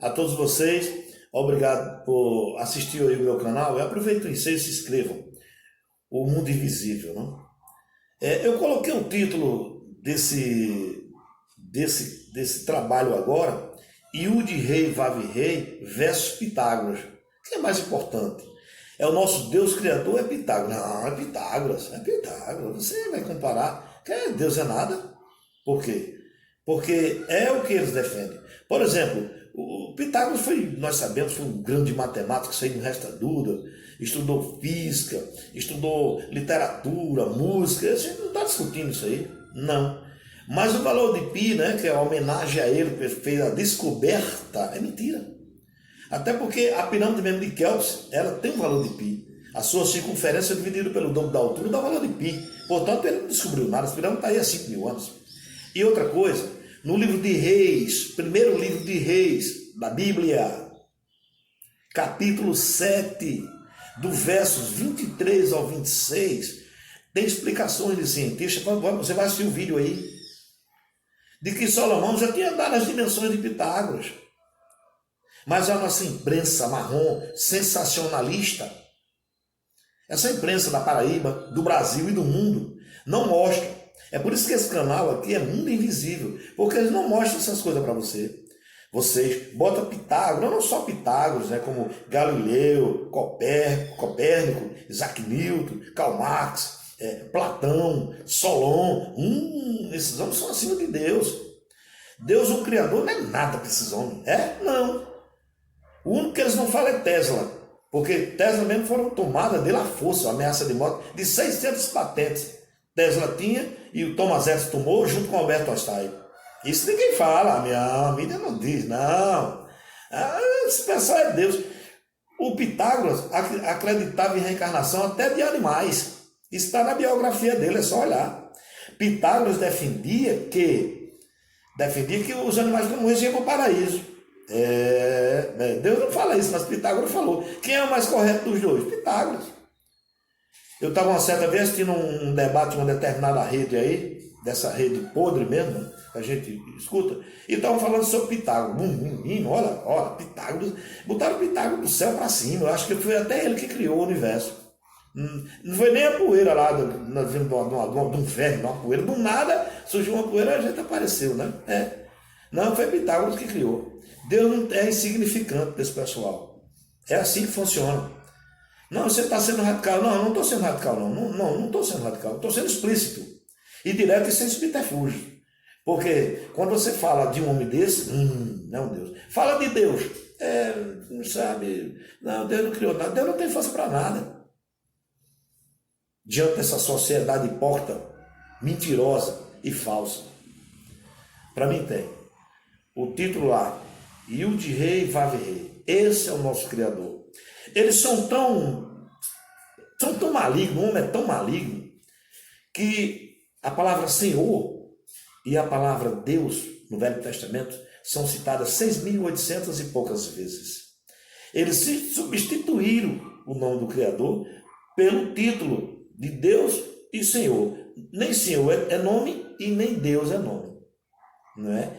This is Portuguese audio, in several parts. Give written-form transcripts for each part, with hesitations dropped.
A todos vocês, obrigado por assistir aí o meu canal. E aproveitem e se inscrevam. O Mundo Invisível, não? Eu coloquei o título desse trabalho agora, Iude Rei Vave Rei versus Pitágoras. O que é mais importante? É o nosso Deus Criador, é Pitágoras? Não, é Pitágoras, é Pitágoras. Você vai comparar, que Deus é nada. Por quê? Porque é o que eles defendem. Por exemplo, o Pitágoras nós sabemos, foi um grande matemático, isso aí não resta dúvida, estudou física, estudou literatura, música, a gente não está discutindo isso aí, não. Mas o valor de pi, né, que é a homenagem a ele, que fez a descoberta, é mentira. Até porque a pirâmide mesmo de Quéops, ela tem um valor de pi. A sua circunferência dividida pelo dobro da altura dá valor de pi. Portanto, ele não descobriu nada, a pirâmide está aí há 5.000 anos. E outra coisa, no livro de Reis, primeiro livro de Reis da Bíblia, capítulo 7, do versos 23 ao 26, tem explicações de cientistas. Você vai assistir o vídeo aí, de que Salomão já tinha dado as dimensões de Pitágoras. Mas a nossa imprensa marrom, sensacionalista, essa imprensa da Paraíba, do Brasil e do mundo, não mostra. É por isso que esse canal aqui é Mundo Invisível, porque eles não mostram essas coisas para você. Vocês botam Pitágoras, não só Pitágoras, né, como Galileu, Copérnico, Isaac Newton, Karl Marx, Platão, Solon. Esses homens são acima de Deus. Deus, o Criador, não é nada para esses homens. Não. O único que eles não falam é Tesla, porque Tesla mesmo foram tomadas dele à força, a ameaça de morte, de 600 patentes. Tesla tinha e o Thomas Edison tomou junto com Albert Einstein. Isso ninguém fala, a mídia não diz, não. Esse pessoal é Deus. O Pitágoras acreditava em reencarnação até de animais. Isso está na biografia dele, é só olhar. Pitágoras defendia que os animais não morriam para o paraíso. Deus não fala isso, mas Pitágoras falou. Quem é o mais correto dos dois? Pitágoras. Eu estava uma certa vez assistindo um debate em uma determinada rede aí, dessa rede podre mesmo, que a gente escuta, e estavam falando sobre Pitágoras. Menino, olha, Pitágoras, botaram Pitágoras do céu para cima. Eu acho que foi até ele que criou o universo. Não foi nem a poeira lá, nós vimos de um ferro, de uma poeira, do nada surgiu uma poeira e a gente apareceu, né? Não, foi Pitágoras que criou. Deus não é insignificante desse pessoal. É assim que funciona. Não, você está sendo radical. Não estou sendo radical, não. Não estou sendo radical. Estou sendo explícito. E direto e sem subterfúgio. Porque quando você fala de um homem desse, não, Deus. Fala de Deus. Não sabe. Não, Deus não criou nada. Deus não tem força para nada. Diante dessa sociedade hipócrita, mentirosa e falsa. Para mim tem. O título lá, Iude Rei Vave Rei. Esse é o nosso Criador. Eles são tão malignos, o homem é tão maligno, que a palavra Senhor e a palavra Deus no Velho Testamento são citadas 6.800 e poucas vezes. Eles se substituíram o nome do Criador pelo título de Deus e Senhor. Nem Senhor é nome e nem Deus é nome. Não é?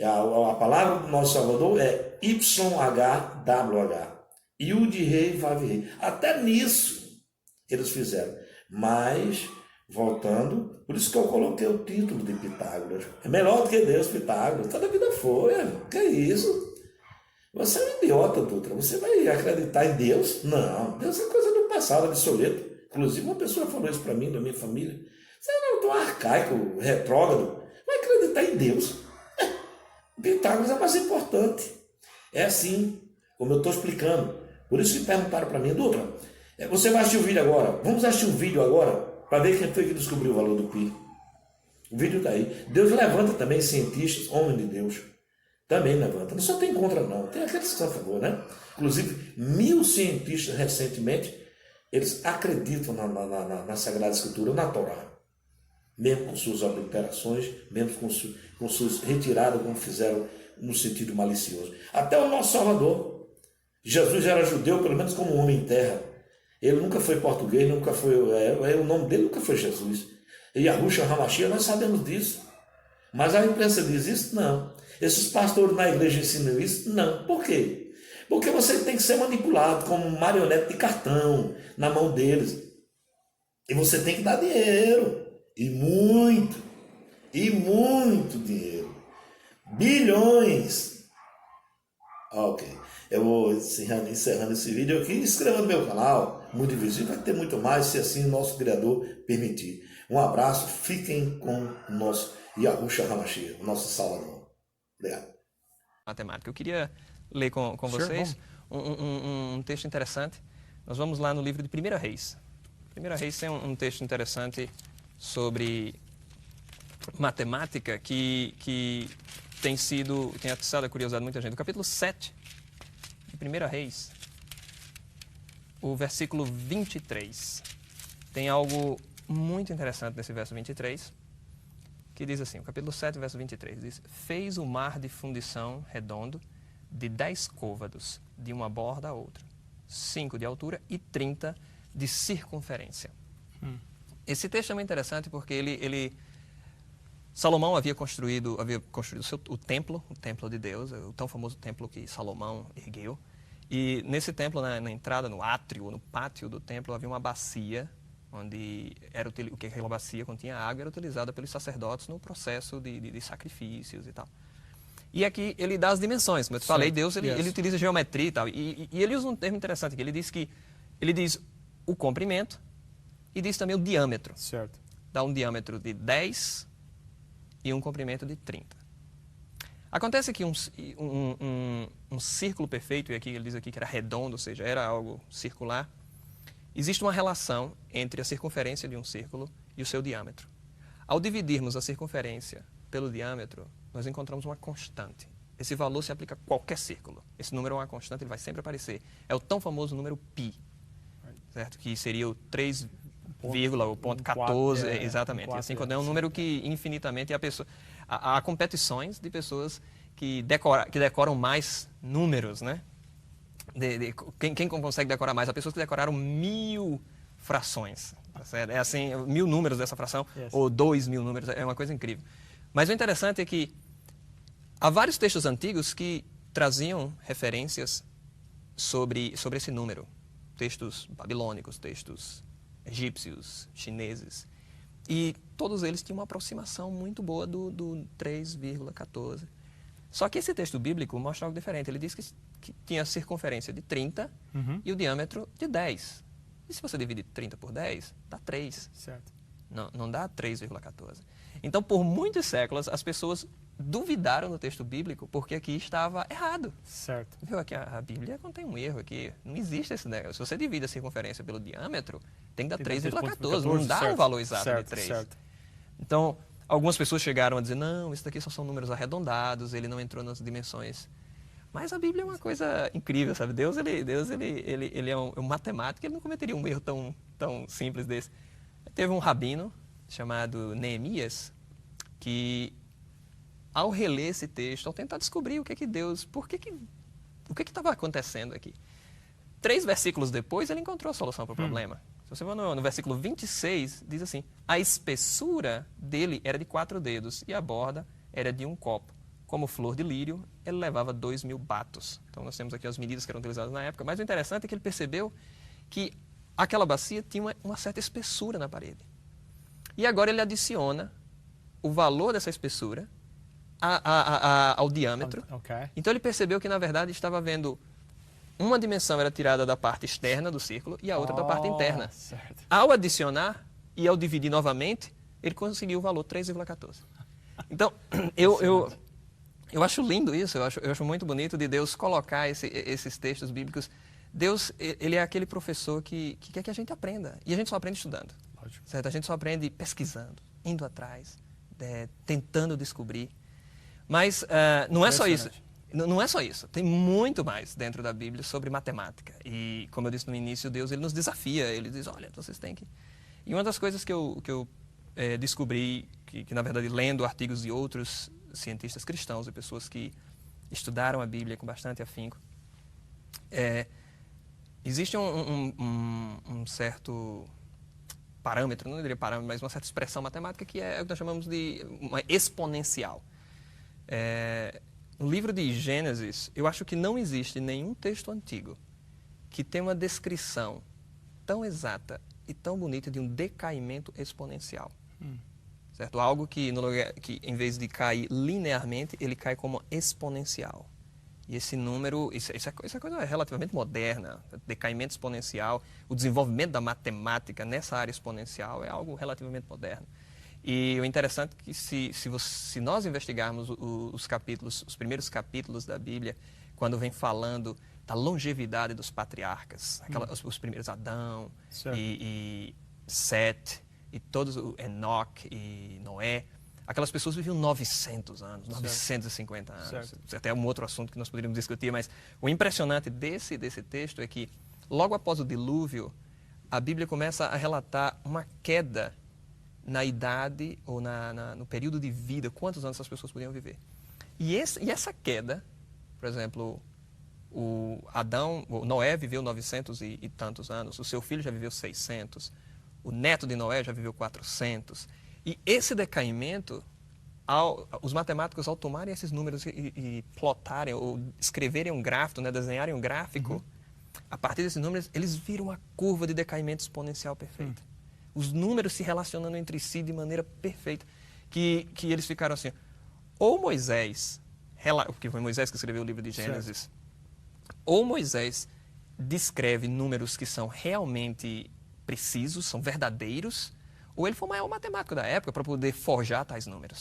A palavra do nosso Salvador é YHWH. Iude Rei Vave Rei. Até nisso eles fizeram. Mas, voltando, por isso que eu coloquei o título de Pitágoras. É melhor do que Deus, Pitágoras. Toda a vida foi. Que é isso? Você é um idiota, Dutra. Você vai acreditar em Deus? Não. Deus é coisa do passado, obsoleto. Inclusive, uma pessoa falou isso para mim, da minha família. Você não é tão arcaico, retrógrado. Vai acreditar em Deus? Pitágoras é mais importante. É assim, como eu estou explicando. Por isso que perguntaram para mim, Dutra, você vai assistir o vídeo agora? Vamos assistir o vídeo agora para ver quem foi que descobriu o valor do pi. O vídeo está aí. Deus levanta também cientistas, homens de Deus. Também levanta. Não só tem contra, não. Tem aqueles que são a favor, né? Inclusive, 1.000 cientistas recentemente, eles acreditam na Sagrada Escritura, na Torá. Mesmo com suas obliterações, mesmo com suas retiradas, como fizeram no sentido malicioso. Até o nosso Salvador. Jesus era judeu, pelo menos como homem em terra. Ele nunca foi português, nunca foi. O nome dele nunca foi Jesus. E Yahushua HaMashiach, nós sabemos disso. Mas a imprensa diz isso? Não. Esses pastores na igreja ensinam isso? Não. Por quê? Porque você tem que ser manipulado como um marionete de cartão na mão deles. E você tem que dar dinheiro. E muito dinheiro. Bilhões. Ok. Eu vou encerrando esse vídeo aqui. Inscreva no meu canal. Muito visível. Vai ter muito mais, se assim o nosso Criador permitir. Um abraço. Fiquem com o nosso Yahushua HaMashiach, o nosso Salvador. Obrigado. Matemática. Eu queria ler com vocês um texto interessante. Nós vamos lá no livro de 1 Reis. 1 Reis tem um texto interessante sobre matemática que tem atiçado a curiosidade de muita gente. No capítulo 7 de 1 Reis, o versículo 23, tem algo muito interessante nesse verso 23, que diz assim, o capítulo 7, verso 23, diz: fez o mar de fundição redondo de 10 côvados, de uma borda a outra, 5 de altura e 30 de circunferência. Esse texto é muito interessante porque Salomão havia construído o templo de Deus, o tão famoso templo que Salomão ergueu. E nesse templo, na entrada, no átrio, no pátio do templo, havia uma bacia, onde aquela bacia continha água, era utilizada pelos sacerdotes no processo de sacrifícios e tal. E aqui ele dá as dimensões, como eu te falei, Deus ele utiliza geometria e tal. E ele usa um termo interessante, que ele diz o comprimento e diz também o diâmetro. Certo. Dá um diâmetro de 10 e um comprimento de 30. Acontece que um círculo perfeito, e aqui ele diz aqui que era redondo, ou seja, era algo circular, existe uma relação entre a circunferência de um círculo e o seu diâmetro. Ao dividirmos a circunferência pelo diâmetro, nós encontramos uma constante. Esse valor se aplica a qualquer círculo. Esse número é uma constante, ele vai sempre aparecer. É o tão famoso número π, certo? Que seria o 3, o ponto 14, exatamente. Assim, quando é um número que infinitamente há competições de pessoas que decoram mais números, né? Quem consegue decorar mais? Há pessoas que decoraram 1000 frações. Tá certo? É assim, 1000 números dessa fração, ou 2000 números, é uma coisa incrível. Mas o interessante é que há vários textos antigos que traziam referências sobre esse número. Textos babilônicos, textos egípcios, chineses. E todos eles tinham uma aproximação muito boa do 3,14. Só que esse texto bíblico mostra algo diferente. Ele diz que tinha a circunferência de 30 e o diâmetro de 10. E se você divide 30 por 10, dá 3. Certo. Não dá 3,14. Então, por muitos séculos, as pessoas duvidaram do texto bíblico porque aqui estava errado. Certo. Viu? Aqui a Bíblia contém um erro aqui. Não existe esse negócio. Se você divide a circunferência pelo diâmetro, tem que dar 3,14. Não dá um valor exato de 3. Certo. Então, algumas pessoas chegaram a dizer, não, isso daqui só são números arredondados, ele não entrou nas dimensões. Mas a Bíblia é uma coisa incrível, sabe? Deus ele é um matemático, ele não cometeria um erro tão simples desse. Teve um rabino chamado Neemias que, ao reler esse texto, ao tentar descobrir o que estava acontecendo aqui, 3 versículos depois, ele encontrou a solução para o problema. Se você for no versículo 26, diz assim, a espessura dele era de 4 dedos e a borda era de 1 copo. Como flor de lírio, ele levava 2.000 batos. Então, nós temos aqui as medidas que eram utilizadas na época, mas o interessante é que ele percebeu que aquela bacia tinha uma certa espessura na parede. E agora ele adiciona o valor dessa espessura ao diâmetro. Okay. Então ele percebeu que, na verdade, estava havendo uma dimensão era tirada da parte externa do círculo e a outra da parte interna. Certo. Ao adicionar e ao dividir novamente, ele conseguiu o valor 3,14. Então, eu acho lindo isso, eu acho muito bonito de Deus colocar esses textos bíblicos. Deus, ele é aquele professor que quer que a gente aprenda. E a gente só aprende estudando. Certo? A gente só aprende pesquisando, indo atrás, tentando descobrir. Mas não é só isso. Não é só isso. Tem muito mais dentro da Bíblia sobre matemática. E, como eu disse no início, Deus ele nos desafia. Ele diz, olha, vocês têm que... E uma das coisas que eu descobri, que na verdade, lendo artigos de outros cientistas cristãos e pessoas que estudaram a Bíblia com bastante afinco, existe um certo parâmetro, não diria parâmetro, mas uma certa expressão matemática que é o que nós chamamos de uma exponencial. No livro de Gênesis, eu acho que não existe nenhum texto antigo que tenha uma descrição tão exata e tão bonita de um decaimento exponencial. Certo? Algo que, no lugar, que, em vez de cair linearmente, ele cai como exponencial. E esse número, isso é coisa relativamente moderna, decaimento exponencial, o desenvolvimento da matemática nessa área exponencial é algo relativamente moderno. E o interessante é que se nós investigarmos os primeiros capítulos da Bíblia, quando vem falando da longevidade dos patriarcas, os primeiros Adão e Sete, e todos, Enoque e Noé, aquelas pessoas viviam 900 anos, 950 anos. Certo. Até um outro assunto que nós poderíamos discutir, mas o impressionante desse texto é que, logo após o dilúvio, a Bíblia começa a relatar uma queda na idade ou no período de vida, quantos anos essas pessoas podiam viver. E essa queda, por exemplo, o Noé viveu 900 e tantos anos, o seu filho já viveu 600, o neto de Noé já viveu 400. E esse decaimento, os matemáticos, ao tomarem esses números e plotarem, ou escreverem um gráfico, né, desenharem um gráfico, a partir desses números, eles viram a curva de decaimento exponencial perfeita. Os números se relacionando entre si de maneira perfeita, que eles ficaram assim, ou Moisés, porque foi Moisés que escreveu o livro de Gênesis, ou Moisés descreve números que são realmente precisos, são verdadeiros, ou ele foi o maior matemático da época para poder forjar tais números.